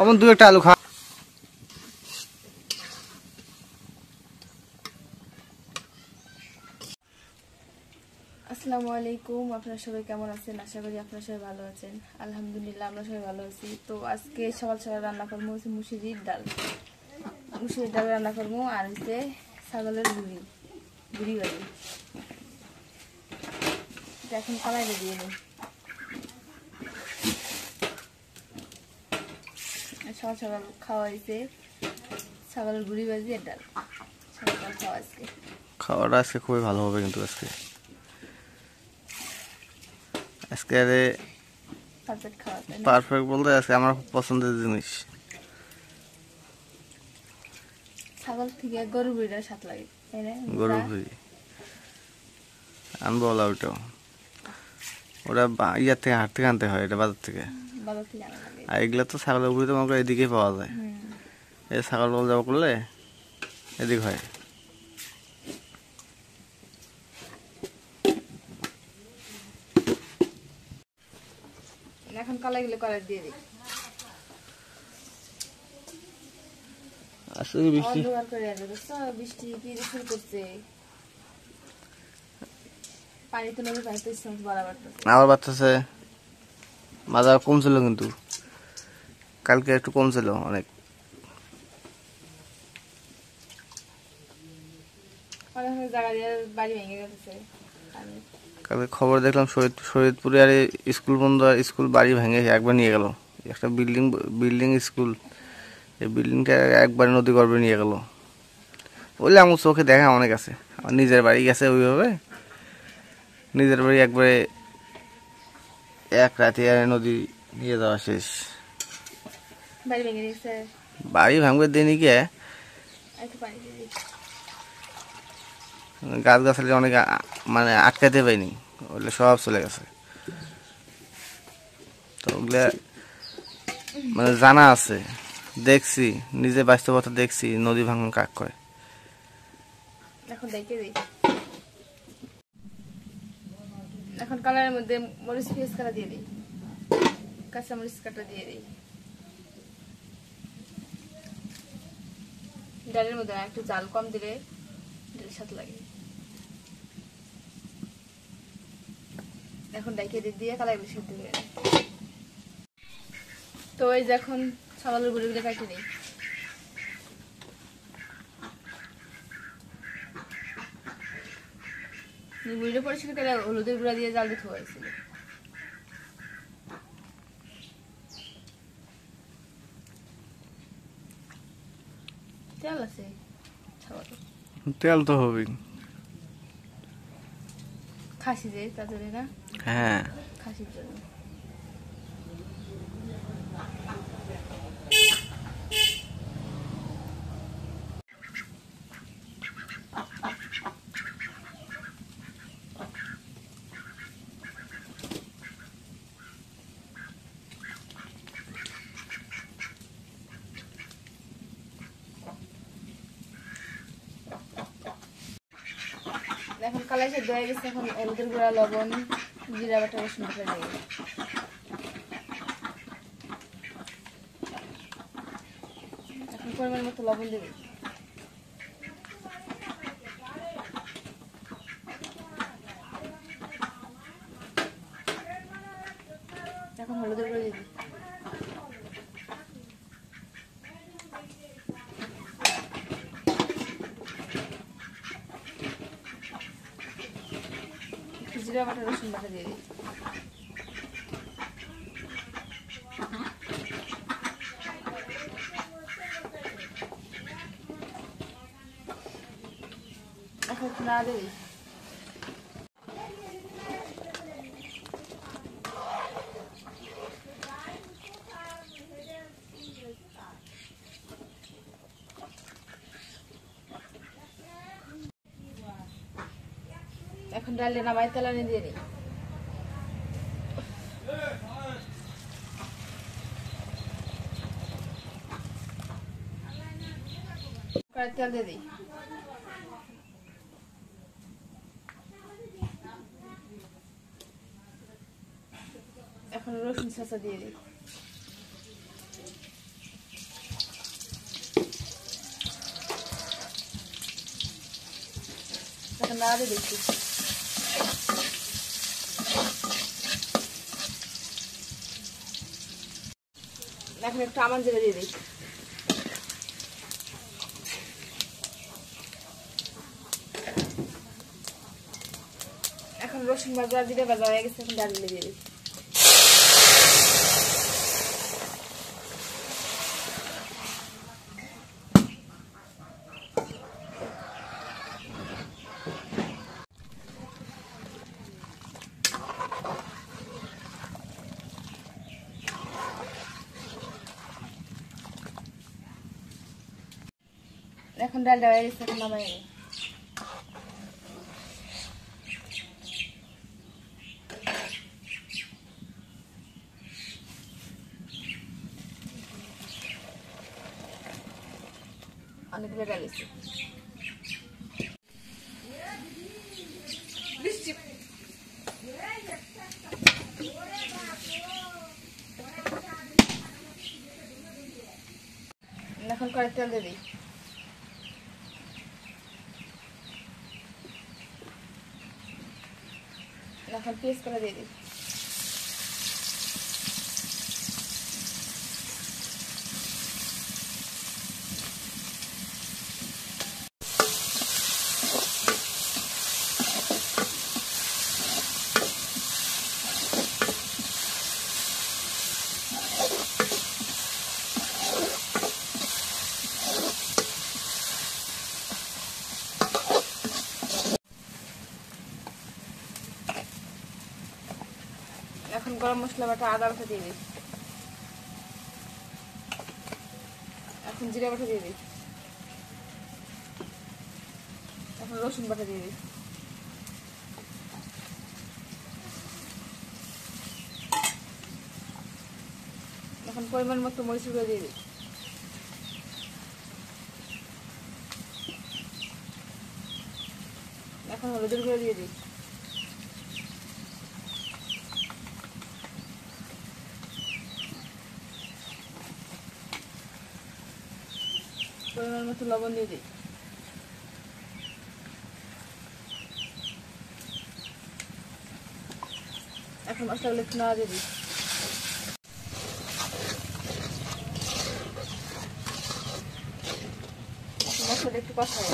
অমন দু একটা আলু খা। আসসালামু আলাইকুম, আপনারা সবাই কেমন আছেন? আশা করি আপনারা সবাই ভালো আছেন। আলহামদুলিল্লাহ আমরা সবাই ভালো আছি। তো আজকে সকাল সকাল রান্না করবো হচ্ছে মুসুরির ডাল রান্না করবো, আর হচ্ছে ছাগলের বুড়ি বাজি। এখন কড়াইতে দিয়ে নিই। সকাল সকাল খাওয়া হয়েছে ছাগলের বুড়ি বাজি আর ডাল। সকাল খাওয়া আজকে খাওয়াটা আজকে খুবই ভালো হবে, কিন্তু আজকে পারফেক্ট খাওয়া, তাই না? পারফেক্ট বলতে আজকে আমার খুব পছন্দের জিনিস। ছাগল থেকে গরু বুড়িটার স্বাদ লাগে, তাই না? গরুর বুড়ি আনবো, ওটা ইয়ার থেকে হাট থেকে আনতে হয়, এটা বাজার থেকে। আর এগুলো তো ছাগলের বুড়ি তো মনে করে এদিকেই পাওয়া যায়। এই ছাগল বল যাবো করলে এদিক হয়। এখন কলাই গুলো কলাই দিয়ে দিই। আসলে বৃষ্টি বৃষ্টি কি শুরু করছে, পানি তো নদী পানিতে আবার বাচ্চাছে। মাজা কমছিল, কিন্তু কালকে একটু কমছিল অনেক। বাড়ি ভেঙে গেছে। কালকে খবর দেখলাম শহীদপুরে আর স্কুল বন্ধ, স্কুল বাড়ি ভেঙে একবার নিয়ে গেল। একটা বিল্ডিং স্কুল, এই বিল্ডিংটা একবার নদী গর্ভে নিয়ে গেল। বললে আমার চোখে দেখা অনেক আছে। আমার নিজের বাড়ি গেছে ওইভাবে, নিজের বাড়ি একবারে এক রাতে নদী নিয়ে যাওয়া শেষ। বাড়ি ভাঙবে দেয়নি কে, গাছ গাছালি অনেক মানে আটকাতে পাইনি, ওগুলো সব চলে গেছে। তো ওগুলো মানে জানা আছে, দেখছি, নিজে বাস্তবতা দেখছি নদী ভাঙন কাক কয়। এখন কালারের মধ্যে মরিচ পেঁয়াজ কাটা দিয়ে দিই, কাঁচা মরিচ কাটা দিয়ে দিই। ডালের মধ্যে একটু জাল কম দিলে ডালের স্বাদ লাগে। এখন ডাইকে দিয়ে কালাই বেশি দিবে। তো এই যে এখন ছাগলের বুড়িগুলো কাটে নিই। বুড়িটা পরিষ্কার করে হলুদের গুঁড়া দিয়ে জাল দিতে হয়েছিল। তেল আছে, তেল তো হবে, খাসি যে তাদের না। হ্যাঁ, খাসির জন্য এখন কালাই সেদ্ধ হয়ে গেছে। এখন হলুদের গুঁড়া, লবণ, জিরা বাটা, রসুন বাটা দিয়ে এখন পরিমাণ মতো লবণ দেবে। এখন হলুদের গুঁড়া দিয়ে দিই। জিরা বাটা, রসুন বাটা দিয়ে দিই। এখন না দিই। এখন ডালে নামাই তেলানি দিয়ে দিই। তেল দিয়ে দিই। এখন রসুন ছাঁচা দিয়ে দিই। এখন না দিয়ে দেখছি। এখন একটু আমন জিরা দিয়ে দিই। এখন রসুন ভাজা জিরা ভাজা হয়ে গেছে, এখন ডাল দিয়ে দিই। এখন ডালটা হয়ে গেছে, এখন নামাই নেই। অনেকগুলো ডাল দিচ্ছি। এখন কড়াই তেল দিয়ে দিই। এখন পেস্ট করে দিয়ে দিই। এখন গরম মশলা বাটা, আদা বাটা দিয়ে দিই। এখন জিরা বাটা দিয়ে দিই। এখন রসুন বাটা দিয়ে দিই। এখন পরিমাণ মতো মরিচ গুঁড়ো দিয়ে দিই। এখন হলুদের গুঁড়ো দিয়ে দিই। পরিমাণ মতো লবণ দিয়ে দিই। এখন মশলাগুলো একটু নাড়া দিয়ে দিই। মশলাটা একটু কষাই।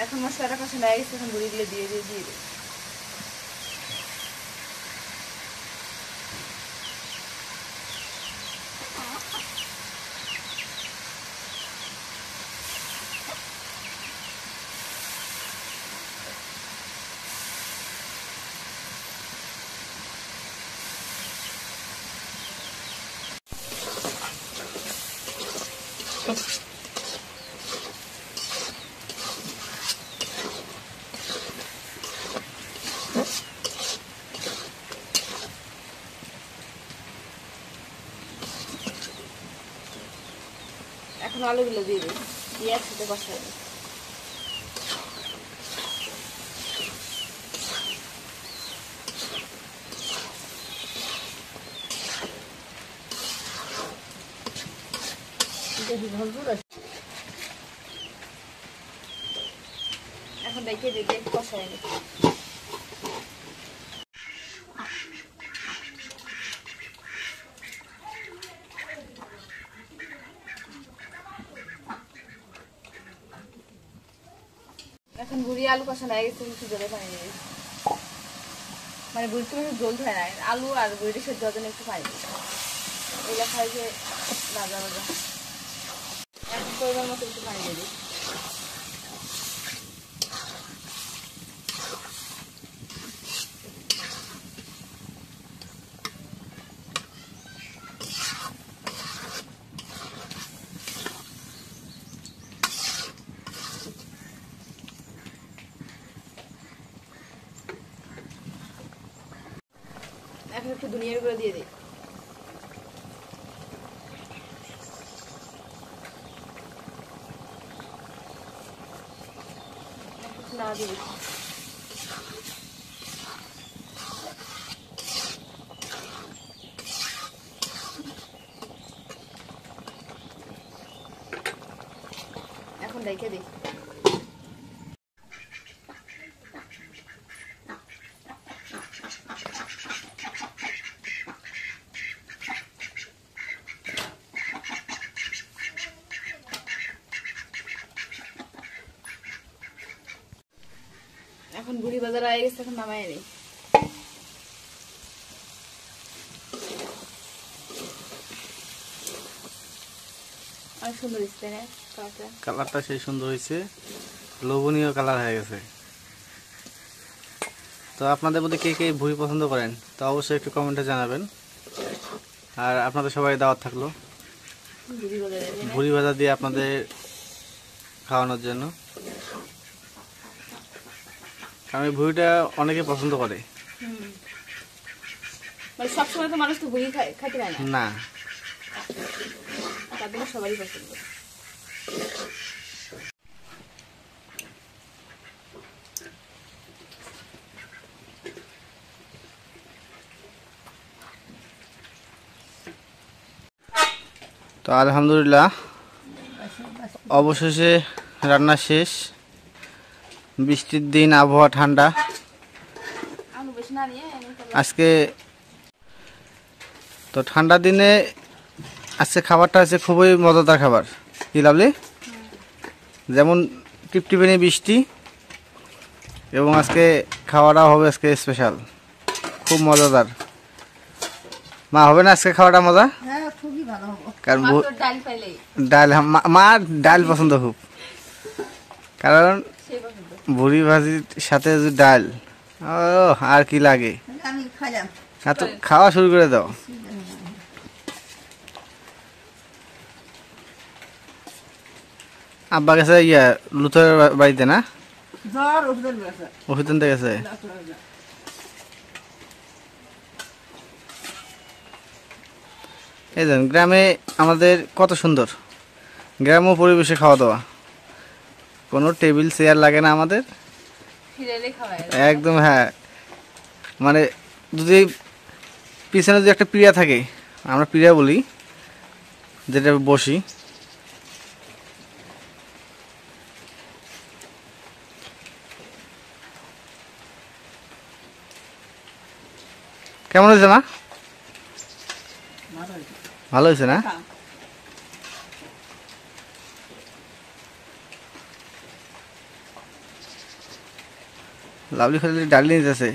এখন মশলাটা কষা হয়ে গেছে, এখন গুঁড়িগুলো দিয়ে দিই। এখন আলুগুলো দিয়ে দিই, দিয়ে একসাথে কষাই দিই। এখন দেখে দিই, একটু কষাই নিই। এখন বুড়ি আলু কষানো হয়ে গেছে, একটু জলে পানি দিয়ে দিই। মানে বুড়িতে একটু জল ধরে না, আলু আর বুড়িটা সেদ্ধ হওয়ার জন্য একটু পানি দিই। এগুলো খাই যে ভাজা ভাজা। এখন পরিমাণ মতো একটু পানি দিয়ে দিই। এখন একটু ধনিয়ার গুঁড়ো দিয়ে দিই। না দিয়ে দিই। এখন রেখে দিই। ভাজা হয়ে গেছে, এখন নামাই নেই। অনেক সুন্দর দিচ্ছে না কালারটা? কালারটা সেই সুন্দর হয়েছে, লোভনীয় কালার হয়ে গেছে। তো আপনাদের মধ্যে কে কে ভুড়ি পছন্দ করেন তো অবশ্যই একটু কমেন্টে জানাবেন। আর আপনাদের সবাই দাওয়াত থাকলো ভুড়ি ভাজা দিয়ে আপনাদের খাওয়ানোর জন্য, কারণ এই ভুড়িটা অনেকে পছন্দ করে। মানে সবসময় তো মানুষ তো ভুড়ি খাইতে পারে না, তাদের সবারই পছন্দ। তো আলহামদুলিল্লাহ অবশেষে রান্না শেষ। বৃষ্টির দিন, আবহাওয়া ঠান্ডা। আজকে তো ঠান্ডার দিনে আজকে খাবারটা আছে খুবই মজাদার খাবার। কি লাভলি? যেমন টিপটিপিনি বৃষ্টি, এবং আজকে খাওয়াটা হবে আজকে স্পেশাল, খুব মজাদার। মা, হবে না আজকে খাওয়াটা মজা? কারণ ডাল, মা ডাল পছন্দ খুব, কারণ ভুড়ি ভাজির সাথে যদি ডাল, ও আর কি লাগে। তো খাওয়া শুরু করে দাও। আব্বা গেছে লুথের বাড়িতে না, ওষুধ আনতে গেছে। এই দেন গ্রামে আমাদের কত সুন্দর গ্রাম্য পরিবেশে খাওয়া দাওয়া, কোনো টেবিল চেয়ার লাগে না আমাদের, একদম। হ্যাঁ, মানে যদি পিছনে যদি একটা পিড়া থাকে, আমরা পিড়া বলি যেটা বসি, কেমন হয়েছে মা? ভালো হয়েছে না? লাভলি খালি ডাল নিতেছে।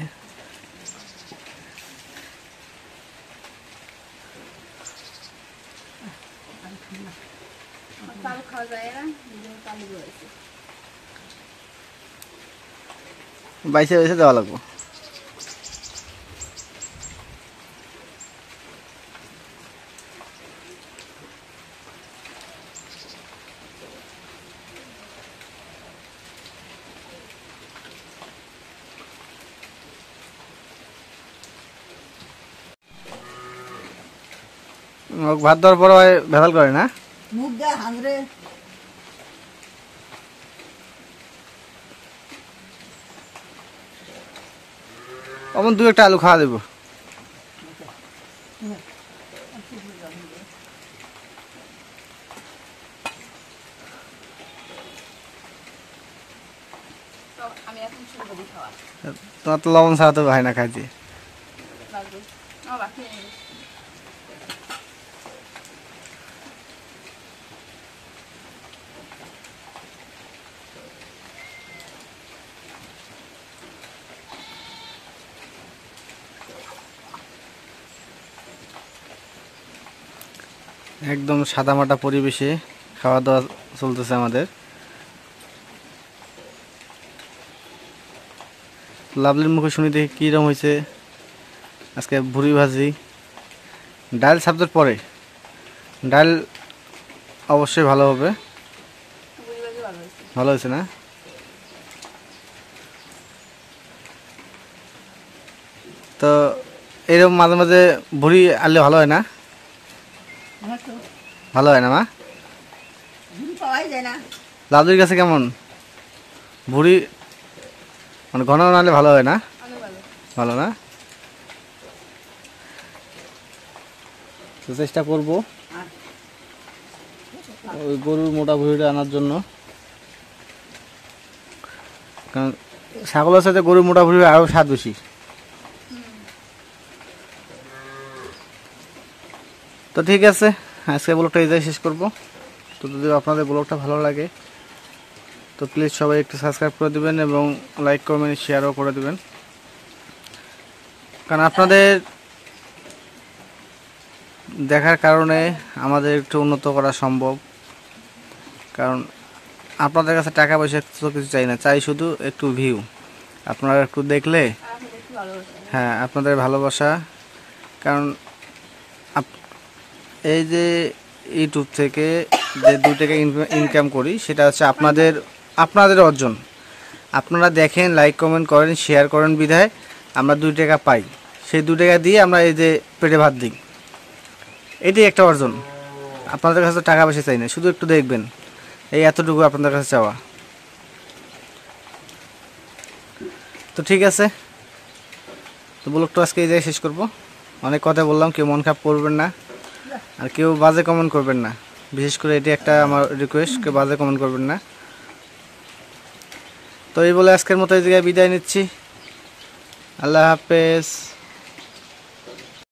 বাইসে বাইসে দেওয়া লাগবো। ভাত দেওয়ার পর ভেজাল করে না, মুখ দেয় হাঁদরে। অমন দু একটা আলু খাওয়া দেবো। তোমার তো লবণ ছাড়া তো ভাই না খাইতে। একদম সাদামাটা পরিবেশে খাওয়া দাওয়া চলতেছে আমাদের। লাভলির মুখে শুনি দেখি কীরকম হয়েছে আজকে ভুড়ি ভাজি। ডাল সাবজেক্ট পরে, ডাল অবশ্যই ভালো হবে। ভালো হয়েছে না? তো এরকম মাঝে মাঝে ভুড়ি আনলে ভালো হয় না? ভালো হয় না মা? লাভলির কাছে কেমন ভুড়ি? মানে ঘন আনলে ভালো হয় না? ভালো না? তো চেষ্টা করবো ওই গরুর মোটা ভুড়িটা আনার জন্য, কারণ ছাগলের সাথে গরুর মোটা ভুড়ি আরও স্বাদ বেশি। তো ঠিক আছে, আজকে ব্লগটা এই জায়গায় শেষ করবো। তো যদি আপনাদের ব্লগটা ভালো লাগে তো তো প্লিজ সবাই একটু সাবস্ক্রাইব করে দিবেন এবং লাইক কমেন্ট শেয়ারও করে দিবেন, কারণ আপনাদের দেখার কারণে আমাদের একটু উন্নত করা সম্ভব। কারণ আপনাদের কাছে টাকা পয়সা তো কিছু চাই না, চাই শুধু একটু ভিউ। আপনারা একটু দেখলে, হ্যাঁ আপনাদের ভালোবাসা। কারণ এই যে ইউটিউব থেকে যে 2 টাকা ইনকাম করি সেটা হচ্ছে আপনাদের অর্জন। আপনারা দেখেন, লাইক কমেন্ট করেন, শেয়ার করেন বিধায় আমরা 2 টাকা পাই। সেই 2 টাকা দিয়ে আমরা এই যে পেটে ভাত দিই, এটাই একটা অর্জন। আপনাদের কাছে টাকা পয়সা চাই না, শুধু একটু দেখবেন, এই এতটুকু আপনাদের কাছে চাওয়া। তো ঠিক আছে, তো ব্লগটা আজকে এই জায়গায় শেষ করব। অনেক কথা বললাম, কেউ মন খারাপ করবেন না, আর কেউ বাজে কমেন্ট করবেন না। বিশেষ করে এটি একটা আমার রিকোয়েস্ট, কেউ বাজে কমেন্ট করবেন না। তো এই বলে আজকের মতো এই জায়গায় বিদায় নিচ্ছি। আল্লাহ হাফেজ।